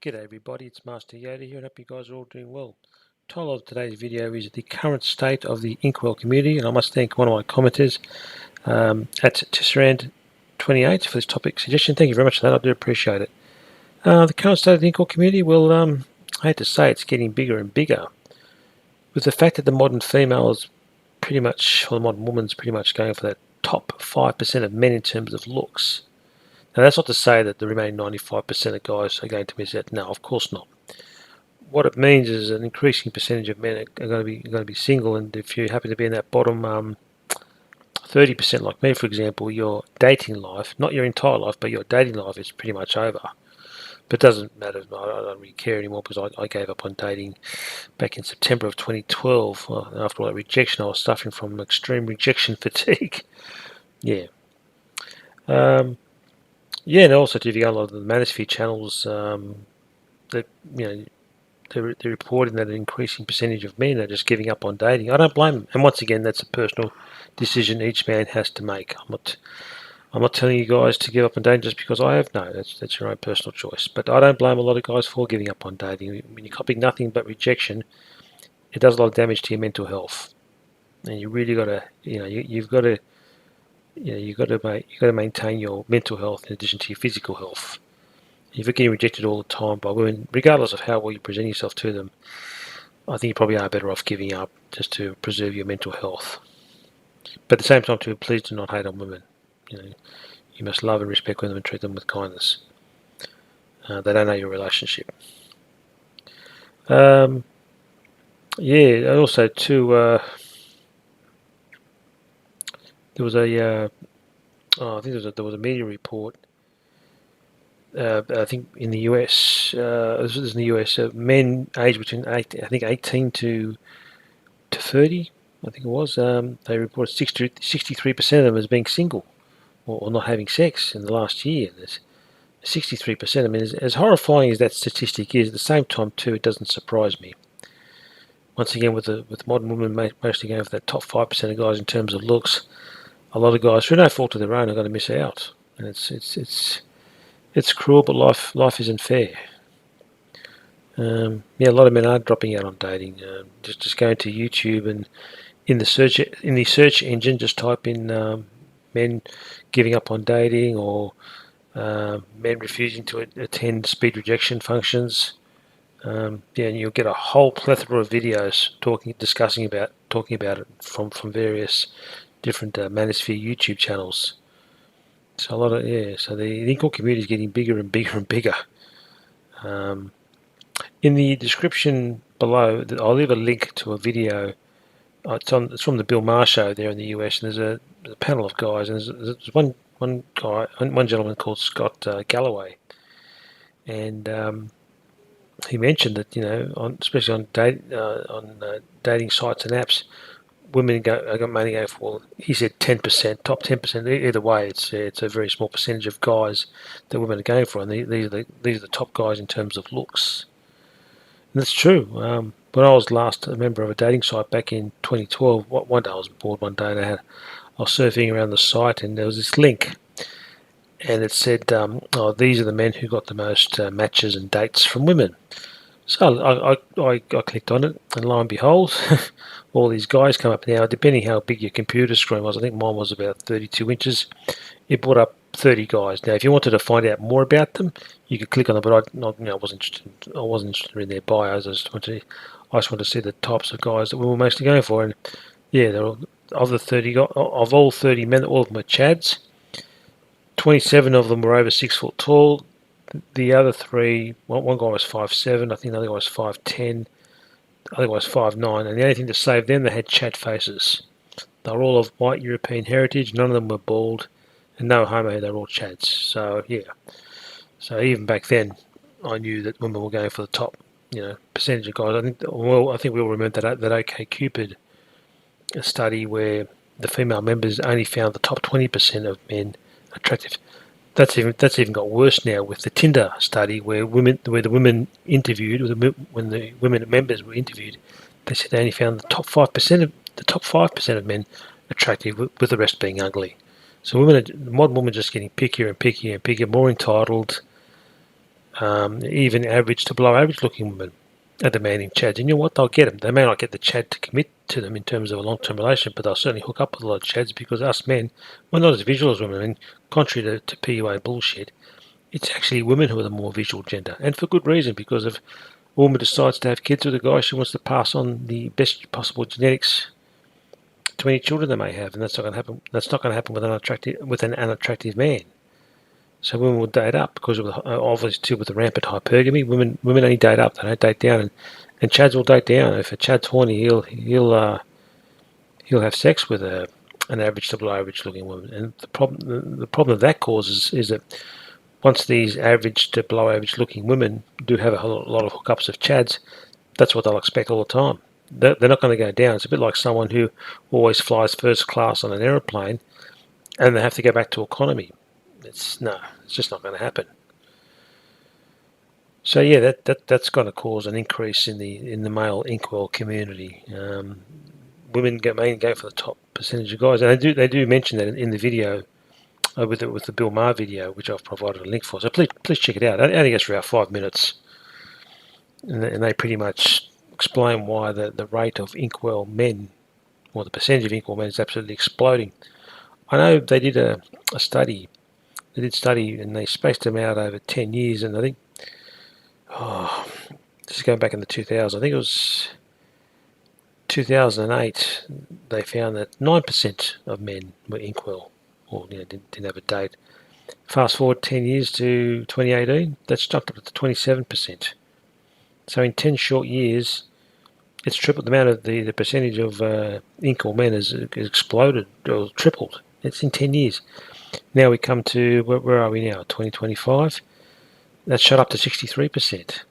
G'day everybody, it's Master Yoda here and hope you guys are all doing well. The title of today's video is the current state of the Inkwell community, and I must thank one of my commenters at Tisserand28 for this topic suggestion. Thank you very much for that, I do appreciate it. The current state of the Inkwell community, well, I hate to say it's getting bigger and bigger. With the fact that the modern female is pretty much, or the modern woman's pretty much going for that top 5% of men in terms of looks. Now that's not to say that the remaining 95% of guys are going to miss out. No, of course not. What it means is an increasing percentage of men are going to be single, and if you happen to be in that bottom 30%, like me, for example, your dating life, not your entire life, but your dating life is pretty much over. But it doesn't matter. I don't really care anymore because I gave up on dating back in September of 2012. After all that rejection, I was suffering from extreme rejection fatigue. Yeah. Yeah, and also if you go on a lot of the manosphere channels, that they're reporting that an increasing percentage of men are just giving up on dating. I don't blame them. And once again, that's a personal decision each man has to make. I'm not telling you guys to give up on dating just because I have. No, that's your own personal choice. But I don't blame a lot of guys for giving up on dating. When you're copying nothing but rejection, it does a lot of damage to your mental health. And you really got to, you've got to. You've got to maintain your mental health in addition to your physical health. If you're getting rejected all the time by women, regardless of how well you present yourself to them, I think you probably are better off giving up just to preserve your mental health. But at the same time, too, please do not hate on women. You must love and respect women and treat them with kindness. They don't know your relationship. Yeah, and also too. There was a, I think there was a media report. I think in the US, this was in the US, men aged between 18 to 30, I think it was. They reported 63% of them as being single or not having sex in the last year. There's 63%. I mean, as horrifying as that statistic is, at the same time too, it doesn't surprise me. Once again, with modern women mostly going for that top 5% of guys in terms of looks, a lot of guys, through no fault of their own, are going to miss out, and it's cruel, but life isn't fair. Yeah, a lot of men are dropping out on dating. Just going to YouTube and in the search engine, just type in men giving up on dating or men refusing to attend speed rejection functions. Yeah, and you'll get a whole plethora of videos talking about it from various different manosphere YouTube channels. So so the Inkwell community is getting bigger and bigger and bigger. In the description below, I'll leave a link to a video. It's from the Bill Maher show there in the US, and there's a panel of guys, and there's one gentleman called Scott Galloway, and he mentioned that especially on dating sites and apps, women are mainly going for, well, he said 10%, top 10%. Either way, it's a very small percentage of guys that women are going for, and these are the top guys in terms of looks. And that's true. When I was last a member of a dating site back in 2012, one day I was bored one day, and I was surfing around the site, and there was this link, and it said, "Oh, these are the men who got the most matches and dates from women." So I clicked on it, and lo and behold, all these guys come up. Now, depending how big your computer screen was, I think mine was about 32 inches. It brought up 30 guys. Now, if you wanted to find out more about them, you could click on them, but I wasn't interested in their bios. I just wanted to see the types of guys that we were mostly going for. And yeah, of all 30 men, all of them were Chads. 27 of them were over 6 foot tall. The other three, one guy was 5'7", I think the other guy was 5'10", the other guy was 5'9", and the only thing to save them, they had Chad faces. They were all of white European heritage, none of them were bald, and no homo, they were all Chads. So yeah, so even back then, I knew that women were going for the top, percentage of guys. I think we all remember that OkCupid study where the female members only found the top 20% of men attractive. That's even got worse now with the Tinder study where the women interviewed, when the women members were interviewed, they said they only found the top 5% of men attractive, with the rest being ugly. So the modern women are just getting pickier and pickier and pickier, more entitled, even average to below average looking women are demanding chads. And you know what? They'll get them. They may not get the chad to commit to them in terms of a long-term relationship, but they'll certainly hook up with a lot of chads because us men, we're not as visual as women. I mean, contrary to PUA bullshit, it's actually women who are the more visual gender, and for good reason, because if a woman decides to have kids with a guy, she wants to pass on the best possible genetics to any children they may have, and that's not going to happen. That's not going to happen with an unattractive man. So women will date up because of obviously too with the rampant hypergamy. Women only date up; they don't date down, and chads will date down. If a chad's horny, he'll have sex with an average to below average looking woman. And the problem that causes is that once these average to below average looking women do have a lot of hookups of chads, that's what they'll expect all the time. They're not going to go down. It's a bit like someone who always flies first class on an aeroplane and they have to go back to economy. It's just not going to happen. So yeah, that's going to cause an increase in the male Inkwell community. Women mainly go for the top percentage of guys, and they do mention that in the video with the Bill Maher video, which I've provided a link for. So please check it out. It only goes for about 5 minutes, and they pretty much explain why the rate of Inkwell men, or the percentage of Inkwell men, is absolutely exploding. I know they did a study. They did study, and they spaced them out over 10 years, and I think, this is going back in the 2000s. I think it was 2008. They found that 9% of men were Inkwell, or didn't have a date. Fast forward 10 years to 2018, that's jumped up to 27%. So in 10 short years, it's tripled. The amount of the percentage of Inkwell men has exploded, or tripled. It's in 10 years. Now we come to, where are we now, 2025? That's shot up to 63%.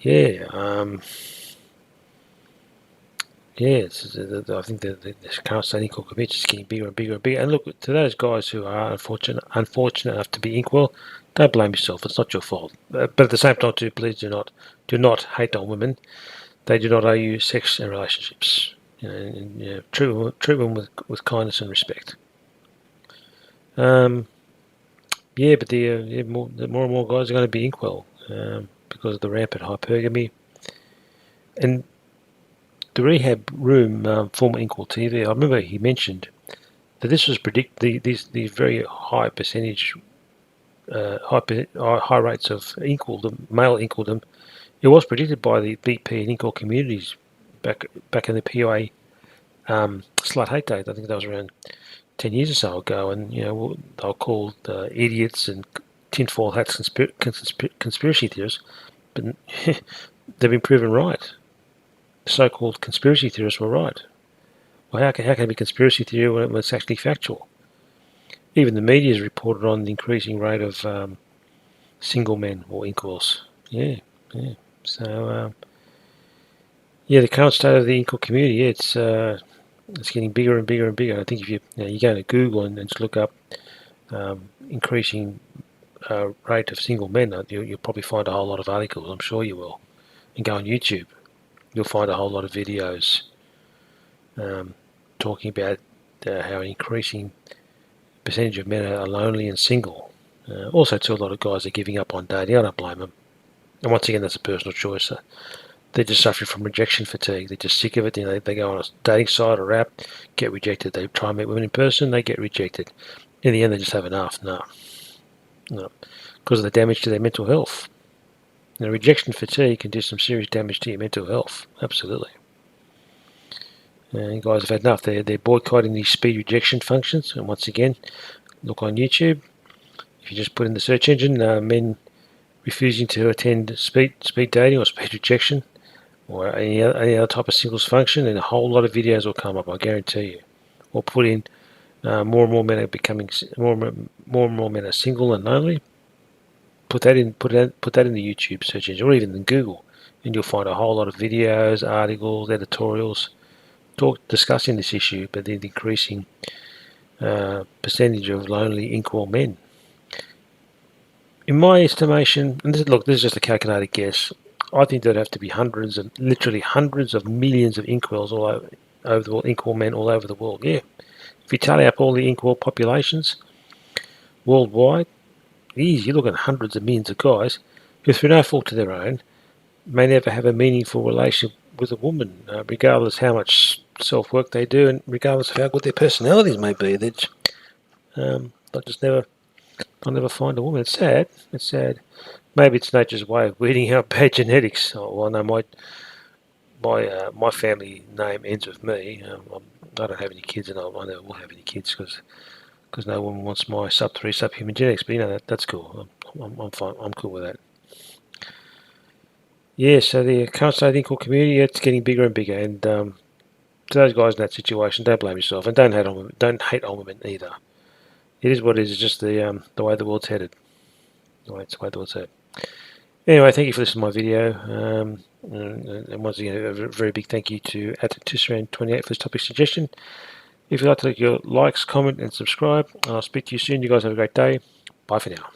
Yeah, I think the current state Inkwell community is getting bigger and bigger and bigger. And look, to those guys who are unfortunate enough to be Inkwell, don't blame yourself. It's not your fault. But at the same time, too, please do not hate on women. They do not owe you sex and relationships. Treat them with kindness and respect. But the more and more guys are going to be Inkwell because of the rampant hypergamy. And the rehab room, former Inkwell TV, I remember he mentioned that this was these very high percentage, high rates of Inkwelldom, male Inkwelldom. It was predicted by the BP and Inkwell communities back in the POA Slut Hate Day. I think that was around 10 years or so ago, and they were called idiots and tinfoil hats conspiracy theorists, but they've been proven right. The so-called conspiracy theorists were right. Well, how can it be conspiracy theory when it's actually factual? Even the media has reported on the increasing rate of single men or Inkwells. Yeah. So, the current state of the Inkwell community, it's getting bigger and bigger and bigger. I think if you go to Google and just look up increasing rate of single men, you'll probably find a whole lot of articles. I'm sure you will. And go on YouTube, you'll find a whole lot of videos talking about how an increasing percentage of men are lonely and single. Also, too, a lot of guys are giving up on dating. I don't blame them. And once again, that's a personal choice. They're just suffering from rejection fatigue. They're just sick of it. They go on a dating site or app, get rejected. They try and meet women in person, they get rejected. In the end, they just have enough. No. Because of the damage to their mental health. Rejection fatigue can do some serious damage to your mental health. Absolutely. You guys have had enough. They're boycotting these speed rejection functions. And once again, look on YouTube. If you just put in the search engine, men refusing to attend speed dating or speed rejection, or any other type of singles function, and a whole lot of videos will come up, I guarantee you. Or put in more and more men are becoming more and more men are single and lonely. Put that in the YouTube search engine, or even in Google, and you'll find a whole lot of videos, articles, editorials discussing this issue, but the increasing percentage of lonely Inkwell men. In my estimation, and this is just a calculated guess, I think there'd have to be literally hundreds of millions of Inkwells all over the world, Inkwell men all over the world. Yeah, if you tally up all the Inkwell populations worldwide, You're looking at hundreds of millions of guys who, through no fault of their own, may never have a meaningful relationship with a woman, regardless how much self-work they do and regardless of how good their personalities may be. They'll just never, I'll never find a woman. It's sad. It's sad. Maybe it's nature's way of weeding out bad genetics. Oh, well, no, my family name ends with me. I don't have any kids, and I never will have any kids because no one wants my sub-3 subhuman genetics. But that's cool. I'm fine. I'm cool with that. Yeah. So the current state Inkwell community, it's getting bigger and bigger. And to those guys in that situation, don't blame yourself, and don't hate on women either. It is what it is. It's just the way the world's headed. It's the way the world's headed. Anyway, thank you for listening to my video. And once again, a very big thank you to @Tisserand28 for this topic suggestion. If you'd like to leave your likes, comment, and subscribe, I'll speak to you soon. You guys have a great day. Bye for now.